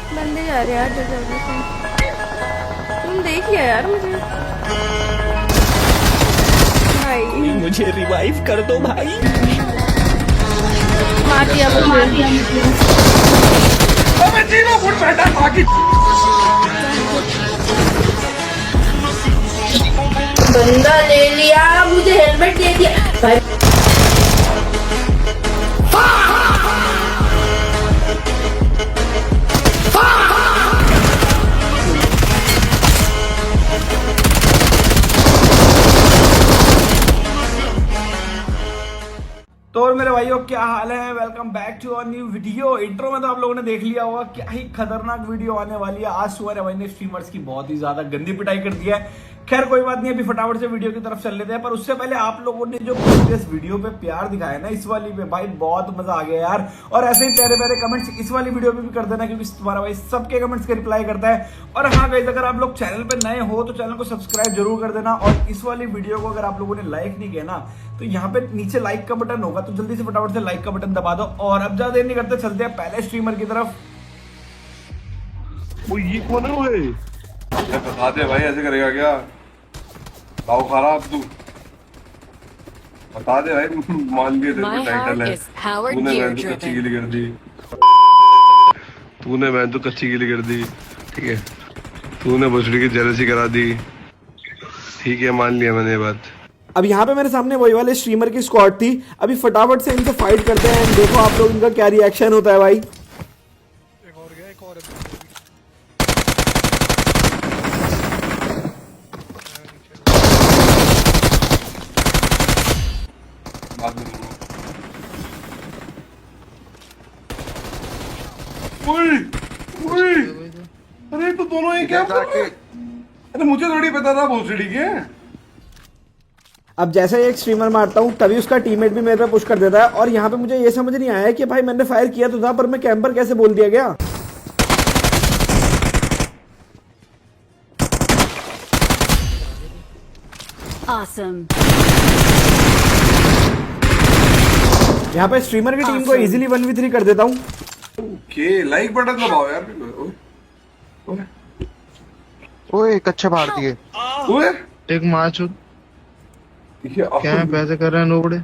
बंदे जा रहे यार जल्दी से। तुम देख लिया यार मुझे भाई। मुझे रिवाइव कर दो भाई। मार दिया मुझे। मैं तीनों फुट बैठा बाकी बंदा ले लिया, मुझे हेलमेट दे दिया भाई। तो और मेरे भाइयों क्या हाल है, welcome back to our new video. Intro में तो आप लोगों ने देख लिया होगा क्या ही खतरनाक वीडियो आने वाली है। आज सुबह भाई ने स्ट्रीमर्स की बहुत ही ज्यादा गंदी पिटाई कर दी है। खैर कोई बात नहीं, अभी फटाफट से वीडियो की तरफ चल लेते हैं। पर उससे पहले आप लोगों ने जो प्रीवियस वीडियो पे प्यार दिखाया ना, इस वाली पे भाई बहुत मजा आ गया यार। और ऐसे ही प्यारे प्यारे कमेंट्स इस वाली वीडियो पे भी कर देना, क्योंकि तुम्हारा भाई सबके कमेंट्स के रिप्लाई करता है। और हाँ गाइस, अगर आप लोग चैनल पे नए हो तो चैनल को सब्सक्राइब जरूर कर देना। और इस वाली वीडियो को अगर आप लोगों ने लाइक नहीं किया ना, तो यहाँ पे नीचे लाइक का बटन होगा, तो जल्दी से फटाफट से लाइक का बटन दबा दो। और अब ज्यादा देर नहीं करते, चलते हैं पहले स्ट्रीमर की तरफ। वो ये कौन है भाई? बता दे भाई, ऐसे करेगा क्या? लाओ खराब तू बता दे भाई। मान लिए तेरे टाइटल है, तूने मैं तो कच्ची गिली कर दी। तूने मैं तो कच्ची गिली कर दी, ठीक है। तूने भोसड़ी की जेलसी करा दी, ठीक है, मान लिया मैंने ये बात। अब यहाँ पे मेरे सामने वही वाले स्ट्रीमर की स्क्वाड थी। अभी फटाफट से इनसे फाइट करते हैं। देखो आप लोग इनका क्या रिएक्शन होता है भाई। अरे तो दोनों ही क्या कर रहे? अरे मुझे थोड़ी पता था भोसड़ी के। अब जैसे एक स्ट्रीमर मारता हूँ तभी उसका टीममेट भी मेरे पे पुश कर देता है। और यहाँ पे मुझे ये समझ नहीं आया कि भाई मैंने फायर किया तो था, पर मैं कैंपर कैसे बोल दिया गया। Awesome. यहाँ पे स्ट्रीमर की टीम को इजीली 1v3 कर देता हूँ। ओके, लाइक बटन दबाओ यार। ओए एक अच्छा मार दिए। ओए एक मार चुद क्या पैसे कर रहे हैं लोगड़े।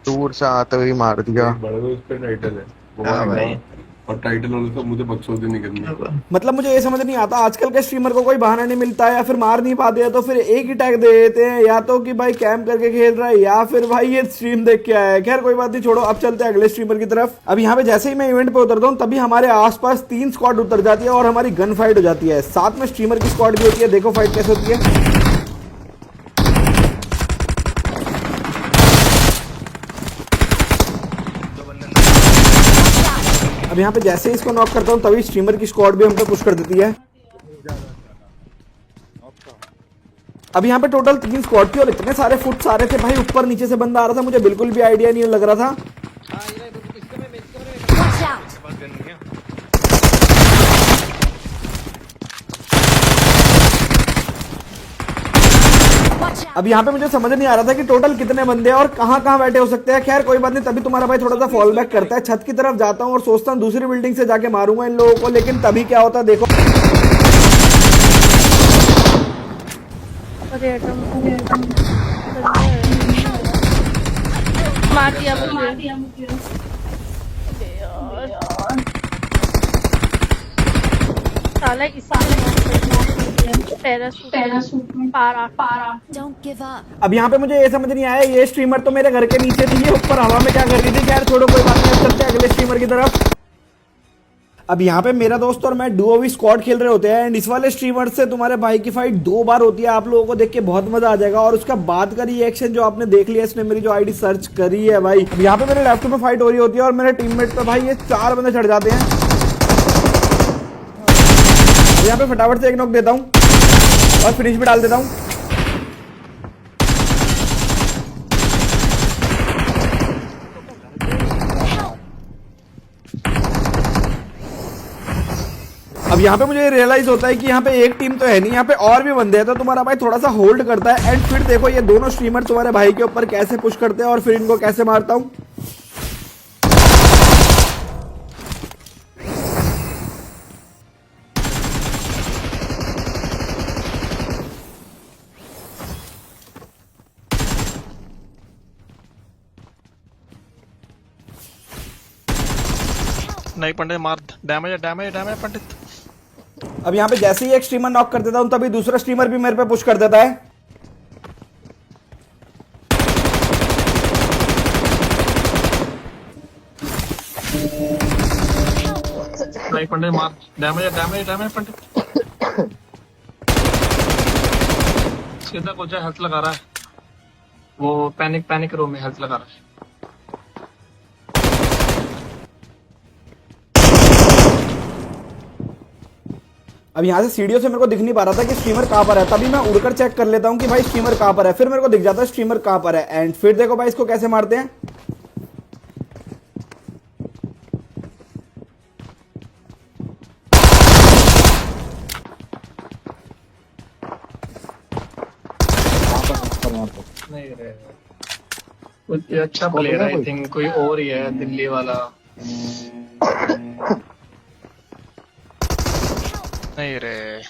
दूर से आते हुए मार दिया। बड़ा उस पे टाइटल है और टाइटल होने से मुझे बकचोदी नहीं करनी। मतलब मुझे ये समझ नहीं आता, आजकल के स्ट्रीमर को कोई बहाना नहीं मिलता है, या फिर मार नहीं पाते हैं तो फिर एक ही टैग दे देते हैं, या तो कि भाई कैंप करके खेल रहा है, या फिर भाई ये स्ट्रीम देख के आया है। खैर कोई बात नहीं, छोड़ो, अब चलते हैं अगले स्ट्रीमर की तरफ। अब यहाँ पे जैसे ही मैं इवेंट पे उतरता हूँ तभी हमारे आसपास 3 स्क्वाड उतर जाती है और हमारी गन फाइट हो जाती है। साथ में स्ट्रीमर की स्क्वाड भी होती है। देखो फाइट कैसे होती है। अब यहाँ पे जैसे ही इसको नॉक करता हूँ तभी स्ट्रीमर की स्क्वाड भी हम पे पुश कर देती है। अब यहाँ पे टोटल 3 स्क्वाड थी और इतने सारे फुट सारे थे भाई, ऊपर नीचे से बंदा आ रहा था, मुझे बिल्कुल भी आइडिया नहीं लग रहा था। Watch out. अब यहाँ पे मुझे समझ नहीं आ रहा था कि टोटल कितने बंदे हैं और कहाँ कहाँ बैठे हो सकते हैं। खैर कोई बात नहीं, तभी तुम्हारा भाई थोड़ा सा फॉल बैक करता है। छत की तरफ जाता हूँ और सोचता हूँ दूसरी बिल्डिंग से जाके मारूंगा इन लोगों को, लेकिन तभी क्या होता है देखो। मार दिया मुझे। साला इस पैराशूट में पारा। Don't give up. अब यहाँ पे मुझे ये समझ नहीं आया, ये स्ट्रीमर तो मेरे घर के नीचे थी, ये ऊपर हवा में क्या कर रही थी। खैर छोड़ो कोई बात नहीं, चलते हैं अगले स्ट्रीमर की तरफ। अब यहाँ पे मेरा दोस्त और मैं डुओ भी स्क्वाड खेल रहे होते हैं। एंड इस वाले स्ट्रीमर से तुम्हारे भाई की फाइट 2 बार होती है। आप लोगों को देख के बहुत मजा आ जाएगा। और उसका बाद का रिएक्शन जो आपने देख लिया, इसने मेरी जो आईडी सर्च करी है भाई। अब यहाँ पे मेरे लेफ्ट में फाइट हो रही होती है और मेरे टीममेट पे भाई ये 4 बंदे चढ़ जाते हैं। यहाँ पे फटाफट से एक नॉक देता हूँ और फिनिश भी डाल देता हूँ। अब यहाँ पे मुझे रियलाइज होता है कि यहाँ पे एक टीम तो है नहीं, यहाँ पे और भी बंदे हैं। तो तुम्हारा भाई थोड़ा सा होल्ड करता है। एंड फिर देखो ये दोनों स्ट्रीमर तुम्हारे भाई के ऊपर कैसे पुश करते हैं और फिर इनको कैसे मारता हूँ। नहीं पंडित मार, डैमेज है, डैमेज डैमेज पंडित। अब यहाँ पे जैसे ही एक स्ट्रीमर नॉक कर देता हूँ तभी दूसरा स्ट्रीमर भी मेरे पे पुश कर देता है। नहीं पंडित मार, डैमेज है, डैमेज डैमेज पंडित। सीधा कुछ हेल्थ लगा रहा है, वो पैनिक रूम में हेल्थ लगा रहा है। अब यहाँ से सीढ़ियों से मेरे को दिख नहीं पा रहा था कि स्ट्रीमर कहाँ पर है, तभी मैं उड़कर चेक कर लेता हूँ कि भाई स्ट्रीमर कहाँ पर है, फिर मेरे को दिख जाता है स्ट्रीमर कहाँ पर है। एंड फिर देखो भाई इसको कैसे मारते हैं। नहीं रे, कुछ अच्छा प्लेयर आई थिंक, कोई और ही है दिल्ली वाला। नहीं रे,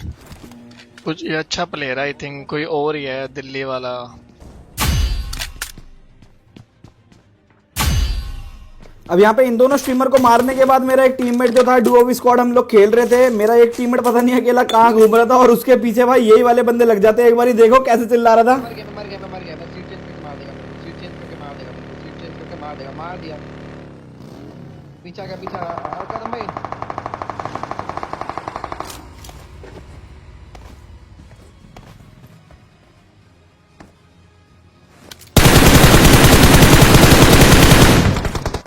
कुछ ये अच्छा प्लेयर आई थिंक, कोई और ही है दिल्ली वाला। अब यहाँ पे इन दोनों स्ट्रीमर को मारने के बाद मेरा एक टीममेट जो था, डुओ स्क्वाड हम लोग खेल रहे थे, मेरा एक टीममेट पता नहीं अकेला कहाँ घूम रहा था और उसके पीछे भाई यही वाले बंदे लग जाते हैं। एक बार देखो कैसे चिल्ला रहा था।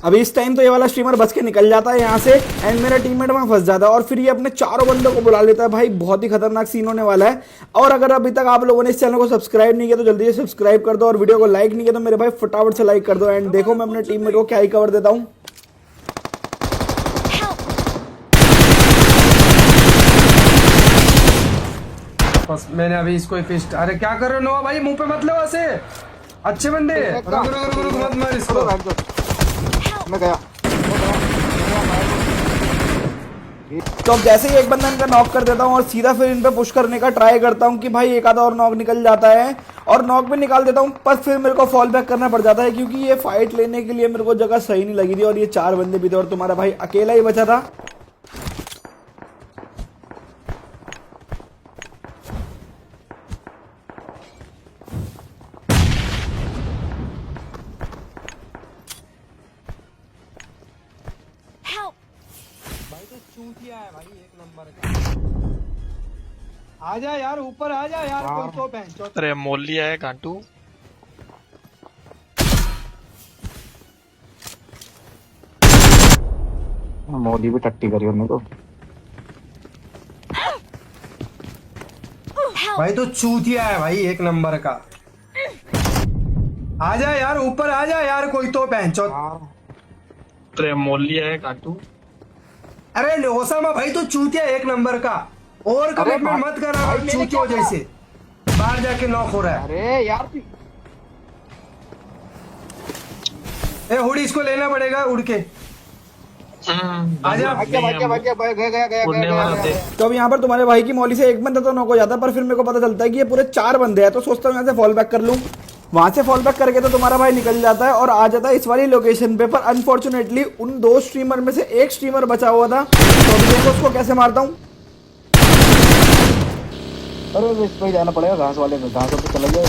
अभी इस टाइम तो ये वाला स्ट्रीमर बच के निकल जाता है यहाँ से एंड मेरा टीममेट वहां फंस जाता है और फिर ये अपने चारों बंदों को बुला लेता है। भाई बहुत ही खतरनाक सीन होने वाला है। और अगर अभी तक आप लोगों ने इस चैनल को सब्सक्राइब नहीं किया तो जल्दी से सब्सक्राइब कर दो और वीडियो को लाइक नहीं किया तो मेरे भाई फटाफट से लाइक कर दो। एंड देखो मैं अपने टीममेट को क्या ही कवर देता हूँ। बस मैंने अभी इसको ही फिस्ट। अरे क्या कर रहे हो नोआ भाई, मुंह पे मत लो ऐसे, अच्छे बंदे। रुक मत मार इसको। मैं गया। तो अब जैसे ही एक बंदा इनका नॉक कर देता हूँ और सीधा फिर इन पे पुश करने का ट्राई करता हूँ कि भाई एक आधा और नॉक निकल जाता है और नॉक भी निकाल देता हूँ, पर फिर मेरे को फॉल बैक करना पड़ जाता है क्योंकि ये फाइट लेने के लिए मेरे को जगह सही नहीं लगी थी और ये 4 बंदे भी थे और तुम्हारा भाई अकेला ही बचा था। है भाई एक नंबर का। आजा यार ऊपर आजा यार, कोई तो पहचान। अरे मोली है घाटू। मोदी भी टट्टी करी उन्होंने तो। भाई तो चूतिया है भाई एक नंबर का। आजा यार ऊपर आजा यार, कोई तो पहचान। अरे मोली है घाटू। अरे ओसामा भाई तो चूतिया एक नंबर का, और कमिटमेंट मत करा चूतियों जैसे, बाहर जाके नॉक हो रहा है। अरे यार ए हुडी इसको लेना पड़ेगा उड़ के। आजा तो अब यहाँ पर तुम्हारे भाई की मौली से एक बंदा तो नॉक हो जाता है, पर फिर मेरे को पता चलता है कि ये पूरे 4 बंदे हैं, तो सोचता हूँ यहाँ से फॉल बैक कर लूँ। वहां से फॉल बैक करके तो तुम्हारा भाई निकल जाता है और आ जाता है इस वाली लोकेशन पे, पर अनफॉर्चुनेटली उन 2 स्ट्रीमर में से एक स्ट्रीमर बचा हुआ था, तो अभी देखो उसको कैसे मारता हूँ। अरे इस पे जाना पड़ेगा, घास वाले में, घास पे चला जाए।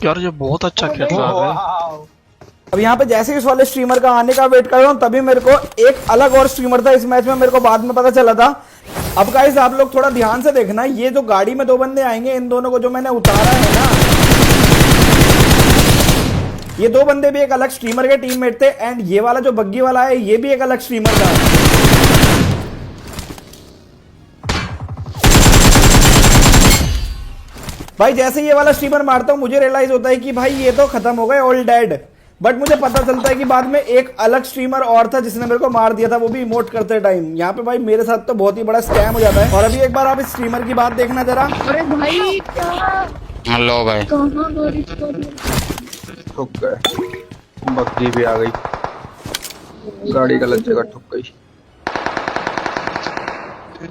यार ये बहुत अच्छा खेल रहा है। अब यहाँ पे जैसे इस वाले स्ट्रीमर का आने का वेट कर रहा हूँ तभी मेरे को एक अलग और स्ट्रीमर था इस मैच में, मेरे को बाद में पता चला था। अब गाइस आप लोग थोड़ा ध्यान से देखना, ये जो गाड़ी में 2 बंदे आएंगे, इन दोनों को जो मैंने उतारा है ना, ये 2 बंदे भी एक अलग स्ट्रीमर के टीममेट थे एंड ये वाला जो बग्गी वाला है ये भी एक अलग स्ट्रीमर का। भाई जैसे ये वाला स्ट्रीमर मारता हूँ मुझे रियलाइज होता है कि भाई ये तो खत्म हो गए, ऑल डेड। बट मुझे पता चलता है कि बाद में एक अलग स्ट्रीमर और था जिसने मेरे को मार दिया था, वो भी इमोट करते टाइम। यहाँ पे भाई मेरे साथ तो बहुत ही बड़ा स्कैम हो जाता है। और अभी एक बार आप इस स्ट्रीमर की बात देखना जरा। अरे भाई हेलो भाई, ठुक गए, बग्गी भी आ गई, गाड़ी गलत जगह ठुक गई।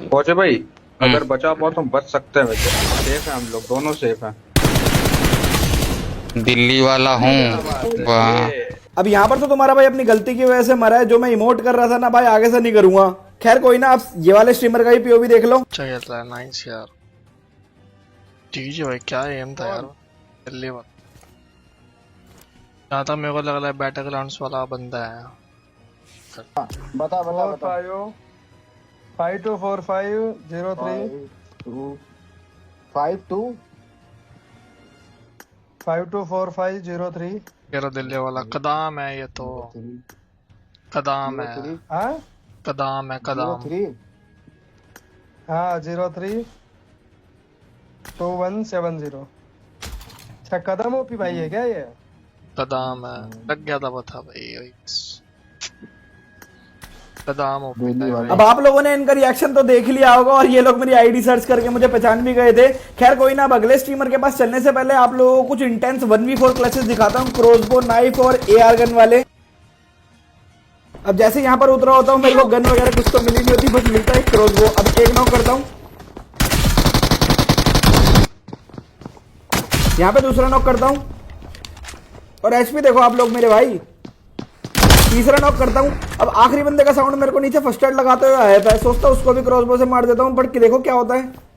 पहुंचे भाई, अगर बचा पाओ तो बच सकते हैं, वैसे सेफ है हम लोग, दोनों सेफ हैं। दिल्ली वाला हूँ। वाह। अब यहाँ पर तो तुम्हारा भाई अपनी गलती की वजह से मरा है। जो मैं इमोट कर रहा था ना भाई, आगे से नहीं करूंगा। खैर कोई ना, आप ये वाले स्ट्रीमर का ही पीओवी देख लो। अच्छा खेल रहा है, नाइस यार। ठीक है भाई, क्या एम था यार, दिल्ली वाला। जहाँ तक मेरे को लग रहा है बैटल ग्राउंड्स वाला बंदा है। बता 524503 524503 तेरा दिल्ली वाला कदम है, ये तो कदम है, कदम है, कदम। हाँ 032170। अच्छा कदम ओपी भाई है क्या ये? कदम है, लग गया था पता भाई। कदम ओपी। अब आप लोगों ने इनका रिएक्शन तो देख लिया होगा और ये लोग मेरी आईडी सर्च करके मुझे पहचान भी गए थे। खैर कोई ना, अब अगले स्ट्रीमर के पास चलने से पहले आप लोगों को कुछ इंटेंस 1v4 क्लचेस दिखाता हूँ, क्रॉसबो, नाइफ और एआर गन वाले। अब जैसे यहाँ पर उतरा होता हूँ, मेरे को गन वगैरह कुछ तो मिली नहीं होती, बस मिलता है क्रॉसबो। अब एक नॉक करता हूँ, यहाँ पे दूसरा नॉक करता हूँ और एचपी देखो आप लोग मेरे भाई, तीसरा नॉक करता हूँ। अब आखिरी बंदे का साउंड मेरे को नीचे फर्स्ट एड लगाते हुए आया था, सोचता उसको भी क्रॉसबो से मार देता हूँ, बट देखो क्या होता है।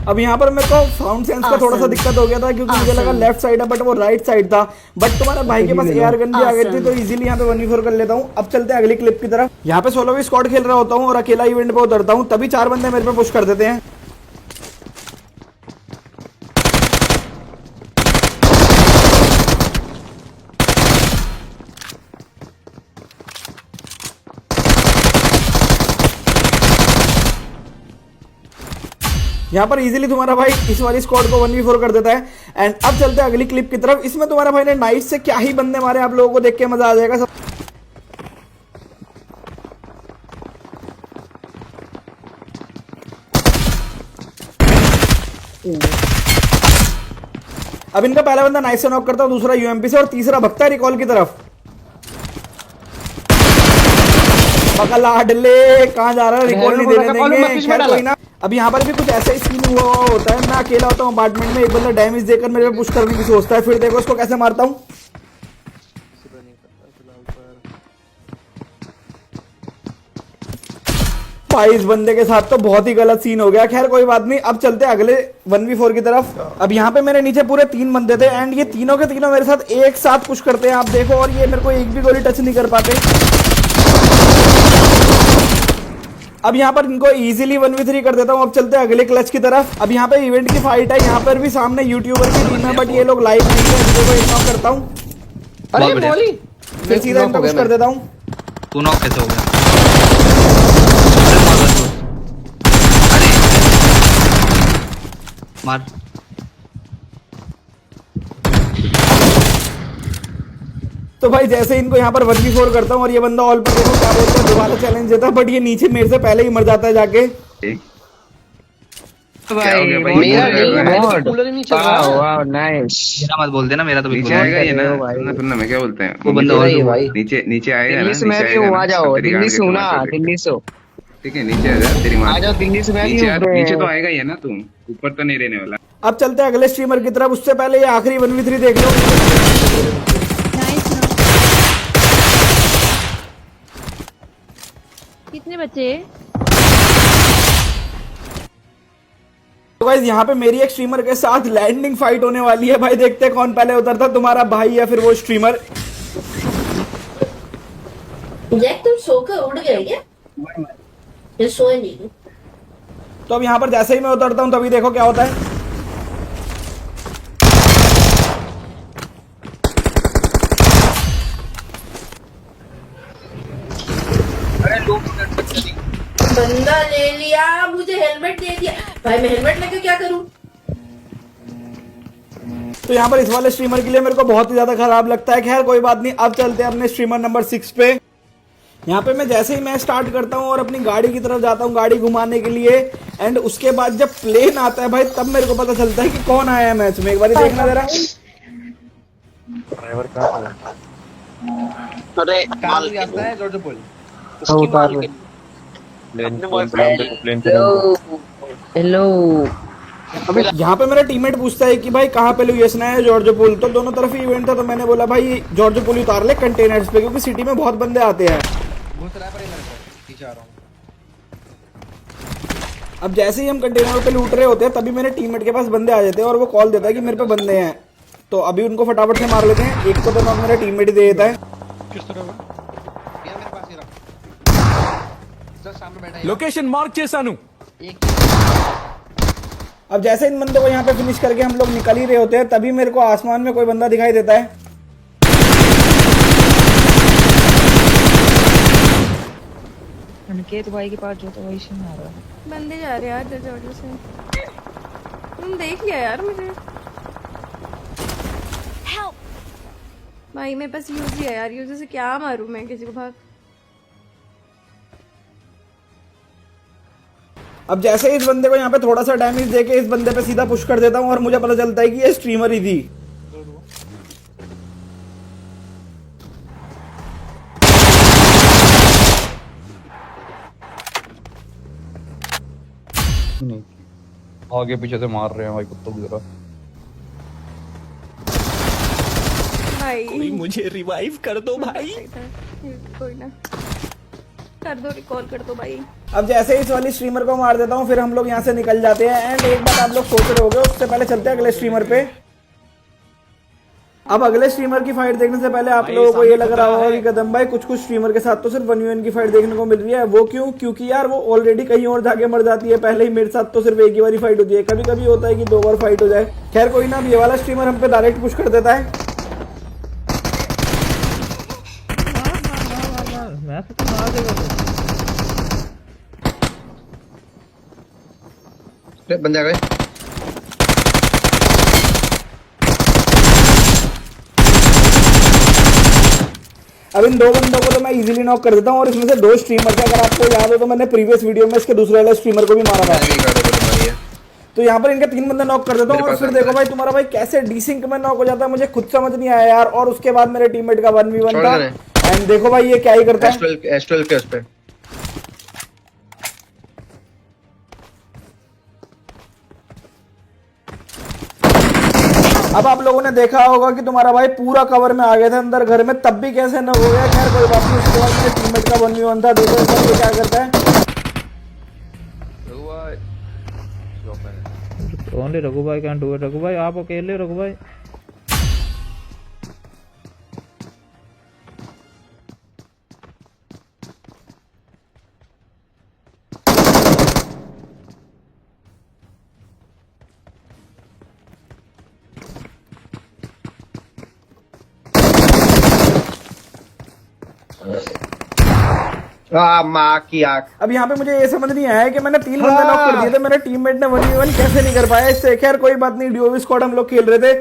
अब यहाँ पर मेरे को साउंड सेंस का थोड़ा सा दिक्कत हो गया था, क्योंकि मुझे लगा लेफ्ट साइड है बट वो राइट साइड था। बट तुम्हारा भाई के पास एआर गन भी आ गई थी, तो इजीली यहाँ पे 1v4 कर लेता हूँ। अब चलते हैं अगली क्लिप की तरफ। यहाँ पे सोलो भी स्क्वाड खेल रहा होता हूँ और अकेला इवेंट पे उतरता हूँ, तभी 4 बंदे मेरे पे पुश कर देते हैं। यहाँ पर इजीली तुम्हारा भाई इस वाली स्क्वाड को 1v4 कर देता है। एंड अब चलते हैं अगली क्लिप की तरफ। इसमें तुम्हारा भाई ने नाइफ से क्या ही बंदे मारे, आप लोगों को देख के मजा आ जाएगा सब। अब इनका पहला बंदा नाइफ से नॉक करता है, दूसरा यूएमपी से और तीसरा भगता है रिकॉल की तरफ। लाडले कहाँ जा रहा है, रिकॉल नहीं देने देंगे। खैर कोई ना, अब यहाँ पर भी कुछ ऐसा ही सीन हुआ होता है। मैं अकेला होता हूँ अपार्टमेंट में, एक बंदा डैमेज देकर मेरे पे पुश करने की सोचता है। फिर देखो उसको कैसे मारता हूँ। भाई इस बंदे के साथ तो बहुत ही गलत सीन हो गया। खैर कोई बात नहीं, अब चलते हैं अगले 1v4 की तरफ। अब यहाँ पे मेरे नीचे पूरे 3 बंदे थे एंड ये तीनों के तीनों मेरे साथ एक साथ पुश करते हैं, आप देखो। और ये मेरे को एक भी गोली टच नहीं कर पाते। अब यहाँ पर इनको इजीली 1v3 कर देता हूँ। अब चलते हैं अगले क्लच की तरफ। अब यहाँ पे इवेंट की फाइट है, यहाँ पर भी सामने यूट्यूबर की टीम है, बट ये लोग लाइव नहीं है। इनको इग्नोर करता हूँ, फिर सीधा इनको पुश कर देता हूँ। तू नॉक कैसे हो गया? मार। तो भाई जैसे इनको यहाँ पर 1v4 करता हूँ और ये बंदा ऑल पर देखो क्या बोलता है, दोबारा चैलेंज देता है, बट ये नीचे मेरे से पहले ही मर जाता है जाके। मेरा मत बोल देना, मेरा तो नीचे आएगा ये ना। सुनना मैं क्या बोलते हैं, वो बंदा नीचे नीचे आएगा ना, नीचे आ जाओ दिल्ली से ना, दिल्ली से ठीक है, नीचे आ जा, तेरी मां आ जाओ दिल्ली से। नीचे तो आएगा ये ना, तुम ऊपर तो नहीं रहने वाला। अब चलते हैं अगले स्ट्रीमर की तरफ। उससे पहले ये आखिरी 1v3 देख लो। कितने बचे? तो गाइस यहाँ पे मेरी एक स्ट्रीमर के साथ लैंडिंग फाइट होने वाली है। भाई देखते हैं कौन पहले उतरता, तुम्हारा भाई या फिर वो स्ट्रीमर। जैक तुम सोकर उड़ गए क्या? ये सोए नहीं। तो अब यहाँ पर जैसे ही मैं उतरता हूँ तभी देखो क्या होता है। बंदा ले लिया, मुझे हेलमेट दे दिया। भाई मैं हेलमेट लेके क्या करूं? तो यहाँ पर इस वाले स्ट्रीमर के लिए मेरे को बहुत ही ज्यादा खराब लगता है। खैर कोई बात नहीं, अब चलते हैं अपने स्ट्रीमर नंबर 6 पे। यहाँ पे मैं जैसे ही मैं स्टार्ट करता हूँ और अपनी गाड़ी की तरफ जाता हूँ गाड़ी घुमाने के लिए, एंड उसके बाद जब प्लेन आता है भाई तब मेरे को पता चलता है कि कौन आया है मैच में। एक बार देखना जरा। अरे माल आता है जॉर्ज पॉल उसकी माल के हेलो अबे यहाँ पे मेरा टीममेट पूछता है कि भाई कहाँ पे यूएसना है जॉर्ज पुल, तो दोनों तरफ ही इवेंट था, तो मैंने बोला भाई जॉर्ज पुल उतार ले कंटेनर्स पे, क्योंकि सिटी में बहुत बंदे आते हैं। अब जैसे ही हम कंटेनर पे लूट रहे होते हैं तभी मेरे टीममेट के पास बंदे आ जाते हैं और वो कॉल देता है कि मेरे पे बंदे हैं, तो अभी उनको फटाफट से मार लेते हैं। एक को तो मेरा टीममेट ही दे देता है। लोकेशन मार्क చేశాను। अब जैसे इन बंदे को यहाँ पे फिनिश करके हम लोग निकल ही रहे होते हैं तभी मेरे को आसमान में कोई बंदा दिखाई देता है। अनिकेत भाई के पास जो तो वही सीन आ रहा है। बंदे जा रहे हैं यार जॉर्ज से। तुम देख लिया यार मुझे। भाई मेरे पास यूजी है यार, यूजी से क्या मारूं मैं किसी को भाग। अब जैसे इस बंदे को यहाँ पे थोड़ा सा डैमेज देके इस बंदे पे सीधा पुश कर देता हूँ और मुझे पता चलता है कि ये स्ट्रीमर ही थी। नहीं आगे पीछे से मार रहे हैं भाई कुत्तों की तरह। कोई मुझे रिवाइव कर दो भाई। कोई ना कर दो, रिकॉल कर दो भाई। अब जैसे इस वाली स्ट्रीमर को मार देता हूँ फिर हम लोग यहाँ से निकल जाते हैं। एंड एक बात आप लोग सोच रहे होंगे, उससे पहले चलते हैं अगले स्ट्रीमर पे। अब अगले स्ट्रीमर की फाइट देखने से पहले आप लोगों को ये लग रहा होगा कि कदम भाई कुछ स्ट्रीमर के साथ तो सिर्फ 1v1 की फाइट देखने को मिल रही है। वो क्यों? क्योंकि यार वो ऑलरेडी कहीं और जाके मर जाती है, पहले ही मेरे साथ तो सिर्फ एक ही बारी फाइट होती है। कभी कभी होता है कि 2 बार फाइट हो जाए। खैर कोई ना, अब ये वाला स्ट्रीमर हम पे डायरेक्ट पुश कर देता है। बंदे आ गए। अब इन 2 बंदों को तो मैं इजीली नॉक कर देता हूँ और इसमें से 2 स्ट्रीमर थे। अगर आपको याद हो तो मैंने प्रीवियस वीडियो में इसके दूसरे वाले स्ट्रीमर को भी मारा था। तो यहाँ पर इनके 3 बंदे नॉक कर देता हूँ और फिर देखो भाई तुम्हारा भाई कैसे डिसिंक में नॉक हो जाता है, मुझे खुद समझ नहीं आया यार। और उसके बाद मेरे टीममेट का 1v1 था एंड देखो भाई ये क्या ही करता है। एस्ट्रल के उस पे अब आप लोगों ने देखा होगा कि तुम्हारा भाई पूरा कवर में आ गया था अंदर घर में, तब भी कैसे न हो गया। खैर कोई बात नहीं, उसके बाद मेरे टीममेट का 1v1 था। देखो इस बार ये क्या करता है। ओनली रघु भाई कैन डू इट। रघु भाई आप अकेले, रघु भाई माँ की आँख। अब यहाँ पे मुझे ये समझ नहीं आया कि मैंने 3 बंदे नॉक कर दिए थे, मेरे टीममेट ने 1v1 कैसे नहीं कर पाया इससे। खैर कोई बात नहीं, डीओवी स्क्वाड हम लोग खेल रहे थे।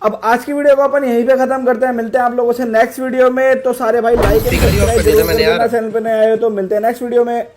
अब आज की वीडियो को अपन यहीं पे खत्म करते हैं। मिलते हैं आप लोगों से नेक्स्ट वीडियो में। तो सारे भाई लाइक एंड सब्सक्राइब जरूर कर देना, चैनल पे नए आए हो तो। मिलते हैं नेक्स्ट वीडियो में।